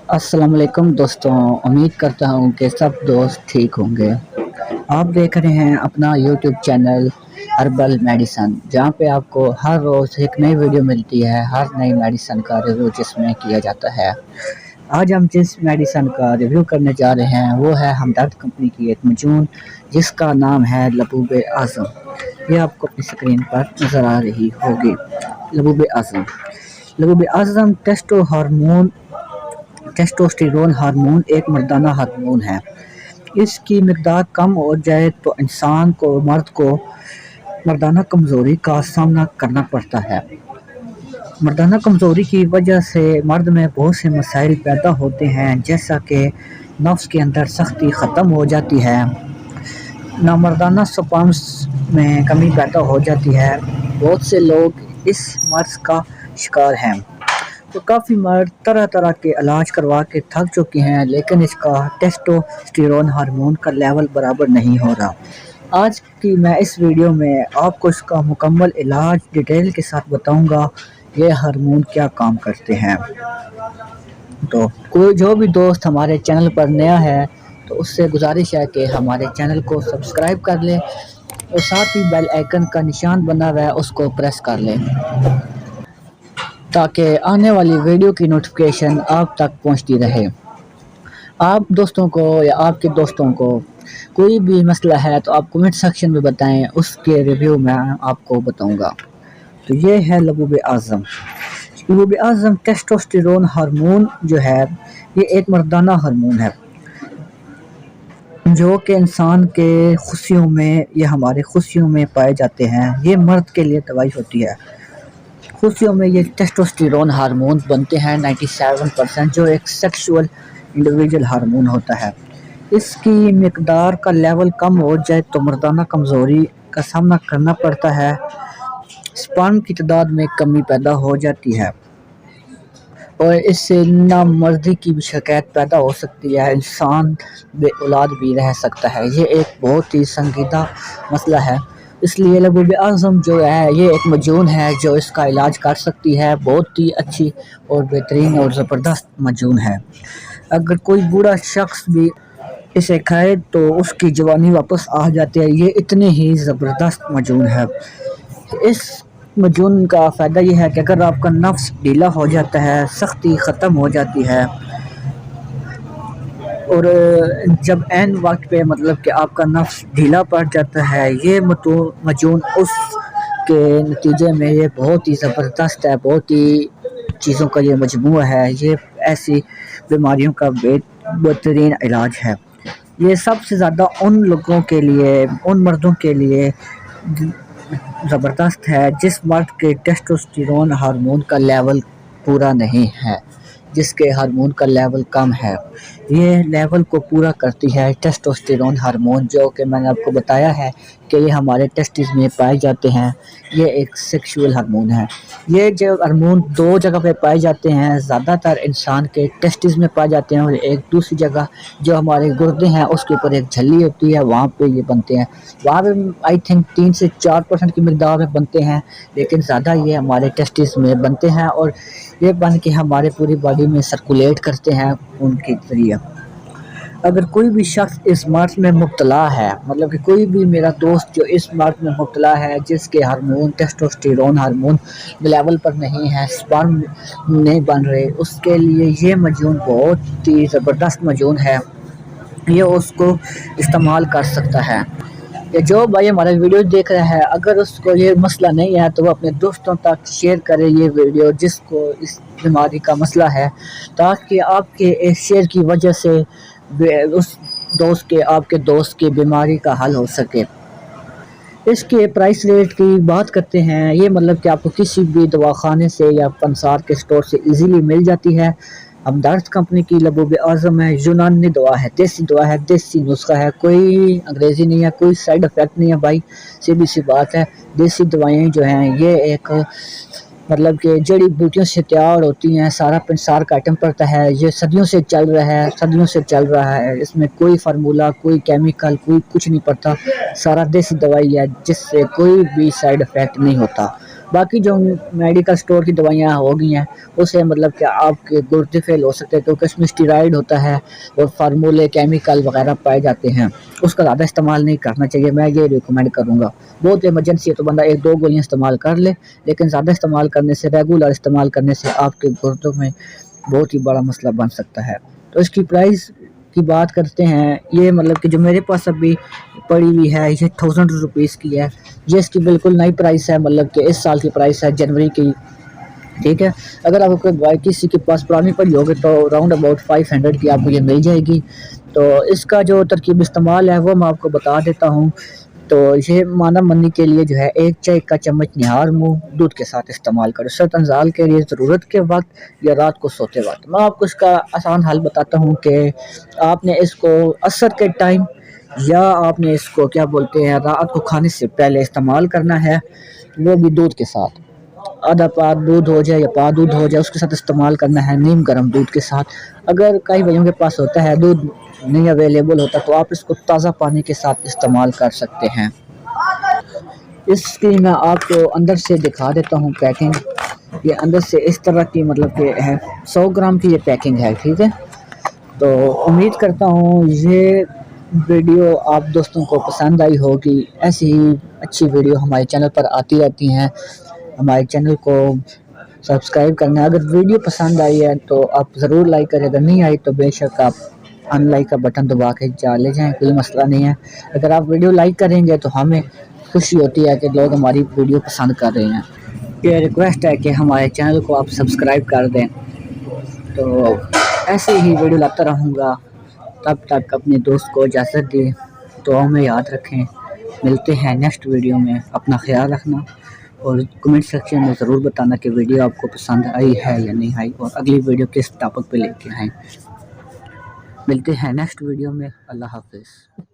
अस्सलाम वालेकुम दोस्तों। उम्मीद करता हूँ कि सब दोस्त ठीक होंगे। आप देख रहे हैं अपना यूट्यूब चैनल हर्बल मेडिसन, जहाँ पे आपको हर रोज़ एक नई वीडियो मिलती है, हर नई मेडिसन का रिव्यू जिसमें किया जाता है। आज हम जिस मेडिसन का रिव्यू करने जा रहे हैं वो है हमदर्द कंपनी की एक मजून, जिसका नाम है लबूब आज़म। ये आपको अपनी स्क्रीन पर नज़र आ रही होगी। लबूब आज़म, लबूब आज़म टेस्टोस्टेरोन हार्मोन एक मर्दाना हार्मोन है। इसकी मिकदार कम हो जाए तो मर्द को मर्दाना कमज़ोरी का सामना करना पड़ता है। मर्दाना कमज़ोरी की वजह से मर्द में बहुत से मसाइल पैदा होते हैं, जैसा कि नफ्स के अंदर सख्ती ख़त्म हो जाती है, नामर्दाना स्पर्म्स में कमी पैदा हो जाती है। बहुत से लोग इस मर्ज़ का शिकार हैं। तो काफ़ी मर्द तरह तरह के इलाज करवा के थक चुके हैं, लेकिन इसका टेस्टोस्टेरोन हार्मोन का लेवल बराबर नहीं हो रहा। आज की मैं इस वीडियो में आपको इसका मुकम्मल इलाज डिटेल के साथ बताऊंगा, ये हार्मोन क्या काम करते हैं। तो कोई जो भी दोस्त हमारे चैनल पर नया है तो उससे गुजारिश है कि हमारे चैनल को सब्सक्राइब कर लें और साथ ही बेल आइकन का निशान बना हुआ है उसको प्रेस कर लें, ताकि आने वाली वीडियो की नोटिफिकेशन आप तक पहुंचती रहे। आप दोस्तों को या आपके दोस्तों को कोई भी मसला है तो आप कमेंट सेक्शन में बताएं, उसके रिव्यू में आपको बताऊंगा। तो ये है लबूब आज़म। लबूब आज़म टेस्टोस्टेरोन हार्मोन जो है ये एक मर्दाना हार्मोन है, जो कि इंसान के खुशियों में या हमारे खुशियों में पाए जाते हैं। ये मर्द के लिए दवाई होती है। खुशियों में ये टेस्टोस्टेरोन हार्मोन बनते हैं 97%, जो एक सेक्सुअल इंडिविजुअल हार्मोन होता है। इसकी मिकदार का लेवल कम हो जाए तो मर्दाना कमज़ोरी का सामना करना पड़ता है, स्पर्म की तादाद में कमी पैदा हो जाती है और इससे नामर्दी की भी शिकायत पैदा हो सकती है। इंसान बे औलाद भी रह सकता है। ये एक बहुत ही संजीदा मसला है, इसलिए लबूब आज़म जो है ये एक मजून है जो इसका इलाज कर सकती है। बहुत ही अच्छी और बेहतरीन और ज़बरदस्त मजून है। अगर कोई बूढ़ा शख्स भी इसे खाए तो उसकी जवानी वापस आ जाती है। ये इतनी ही ज़बरदस्त मजून है। इस मजून का फ़ायदा ये है कि अगर आपका नफ्स ढीला हो जाता है, सख्ती ख़त्म हो जाती है और जब ऐन वक्त पे मतलब कि आपका नफ्स ढीला पड़ जाता है, ये मजून उसके नतीजे में ये बहुत ही ज़बरदस्त है। बहुत ही चीज़ों का ये मजमूआ है। ये ऐसी बीमारियों का बेहतरीन इलाज है। ये सबसे ज़्यादा उन लोगों के लिए, उन मर्दों के लिए ज़बरदस्त है जिस मर्द के टेस्टोस्टेरोन हार्मोन का लेवल पूरा नहीं है, जिसके हार्मोन का लेवल कम है। ये लेवल को पूरा करती है टेस्टोस्टेरोन हार्मोन, जो कि मैंने आपको बताया है कि ये हमारे टेस्टिस में पाए जाते हैं। ये एक सेक्सुअल हार्मोन है। ये जो हार्मोन दो जगह पे पाए जाते हैं, ज़्यादातर इंसान के टेस्टिस में पाए जाते हैं और एक दूसरी जगह जो हमारे गुर्दे हैं उसके ऊपर एक झिल्ली होती है, वहाँ पे ये बनते हैं। वहाँ पे आई थिंक 3 से 4% की मिकदार में बनते हैं, लेकिन ज़्यादा ये हमारे टेस्टिस में बनते हैं और ये बन के हमारे पूरी बॉडी में सर्कुलेट करते हैं उनके ज़रिए। अगर कोई भी शख्स इस मर्ज़ में मुब्तला है, मतलब कि कोई भी मेरा दोस्त जो इस मर्ज़ में मुब्तला है, जिसके हार्मोन टेस्टोस्टेरोन हार्मोन लेवल पर नहीं है, स्पर्म नहीं बन रहे, उसके लिए ये मजून बहुत ही ज़बरदस्त मजून है। ये उसको इस्तेमाल कर सकता है। ये जो भाई हमारा वीडियो देख रहा है, अगर उसको ये मसला नहीं है तो वो अपने दोस्तों तक शेयर करे ये वीडियो जिसको इस बीमारी का मसला है, ताकि आपके इस शेयर की वजह से उस आपके दोस्त की बीमारी का हल हो सके। इसके प्राइस रेट की बात करते हैं, ये मतलब कि आपको किसी भी दवाखाने से या पंसार के स्टोर से इजीली मिल जाती है। हमदर्द कंपनी की लबूब आज़म है, यूनानी दवा है, देसी दवा है, देसी नुस्खा है, कोई अंग्रेज़ी नहीं है, कोई साइड इफ़ेक्ट नहीं है भाई, सीधी सी बात है। देसी दवाएं जो हैं ये एक मतलब कि जड़ी बूटियों से तैयार होती हैं, सारा पंसार का आइटम पड़ता है। ये सदियों से चल रहा है, इसमें कोई फार्मूला, कोई केमिकल, कोई कुछ नहीं पड़ता। सारा देसी दवाई है जिससे कोई भी साइड इफ़ेक्ट नहीं होता। باقی جو میڈیکل سٹور کی دوائیاں ہو گئی ہیں اسے مطلب کہ آپ کے گردے فیل ہو سکتے ہیں کیونکہ اس میں اسٹیرائڈ ہوتا ہے اور فارمولے کیمیکل وغیرہ پائے جاتے ہیں، اس کا زیادہ استعمال نہیں کرنا چاہیے، میں یہ ریکمینڈ کروں گا۔ بہت ایمرجنسی ہے تو بندہ ایک دو گولیاں استعمال کر لے، لیکن زیادہ استعمال کرنے سے، ریگولر استعمال کرنے سے آپ کے گردوں میں بہت ہی بڑا مسئلہ بن سکتا ہے۔ تو اس کی پرائس کی بات کرتے ہیں، یہ مطلب کہ جو میرے پاس ابھی پڑی ہوئی ہے یہ 1000 روپیز کی ہے، یہ اس کی بالکل نئی پرائس ہے، مطلب کہ اس سال کی پرائس ہے جنوری کی، ٹھیک ہے۔ اگر آپ کو دوائی کسی کے پاس پرانی پڑی ہوگی تو راؤنڈ اباؤٹ 500 کی آپ کو یہ مل جائے گی۔ تو اس کا جو ترکیب استعمال ہے وہ میں آپ کو بتا دیتا ہوں۔ تو یہ مانا منی کے لیے جو ہے 1 چائے کا چمچ نہار منہ دودھ کے ساتھ استعمال کرو، سر انزال کے لیے ضرورت کے وقت یا رات کو سوتے وقت۔ میں آپ کو اس کا آسان حل بتاتا ہوں کہ آپ نے اس کو عصر کے ٹائم یا آپ نے اس کو کیا بولتے ہیں رات کو کھانے سے پہلے استعمال کرنا ہے، وہ بھی دودھ کے ساتھ، آدھا پا دودھ ہو جائے یا پا دودھ ہو جائے اس کے ساتھ استعمال کرنا ہے، نیم گرم دودھ کے ساتھ۔ اگر کئی بھائیوں کے پاس ہوتا ہے دودھ نہیں اویلیبل ہوتا تو آپ اس کو تازہ پانی کے ساتھ استعمال کر سکتے ہیں۔ اس کی میں آپ کو اندر سے دکھا دیتا ہوں پیکنگ، یہ اندر سے اس طرح کی مطلب کہ ہے، 100 گرام کی یہ پیکنگ ہے، ٹھیک ہے۔ تو امید کرتا ہوں یہ ویڈیو آپ دوستوں کو پسند آئی ہوگی، ایسی ہی اچھی ویڈیو ہمارے چینل پر آتی رہتی ہیں، ہمارے چینل کو سبسکرائب کرنا ہے۔ اگر ویڈیو پسند آئی ہے تو آپ ضرور لائک کریں، اگر نہیں آئی تو بے شک آپ ان لائک کا بٹن دبا کے چلے جائیں، کوئی مسئلہ نہیں ہے۔ اگر آپ ویڈیو لائک کریں گے تو ہمیں خوشی ہوتی ہے کہ لوگ ہماری ویڈیو پسند کر رہے ہیں۔ یہ ریکویسٹ ہے کہ ہمارے چینل کو آپ سبسکرائب کر دیں۔ تو ایسے ہی ویڈیو لاتا رہوں گا، تب تک اپنے دوست کو اجازت دیں، دعاؤں میں یاد رکھیں۔ ملتے ہیں نیکسٹ ویڈیو میں، اپنا خیال رکھنا اور کمنٹ سیکشن میں ضرور بتانا کہ ویڈیو آپ کو پسند آئی ہے یا نہیں آئی اور اگلی ویڈیو کس ٹاپک پہ لے کے آئیں۔ ملتے ہیں نیکسٹ ویڈیو میں، اللہ حافظ۔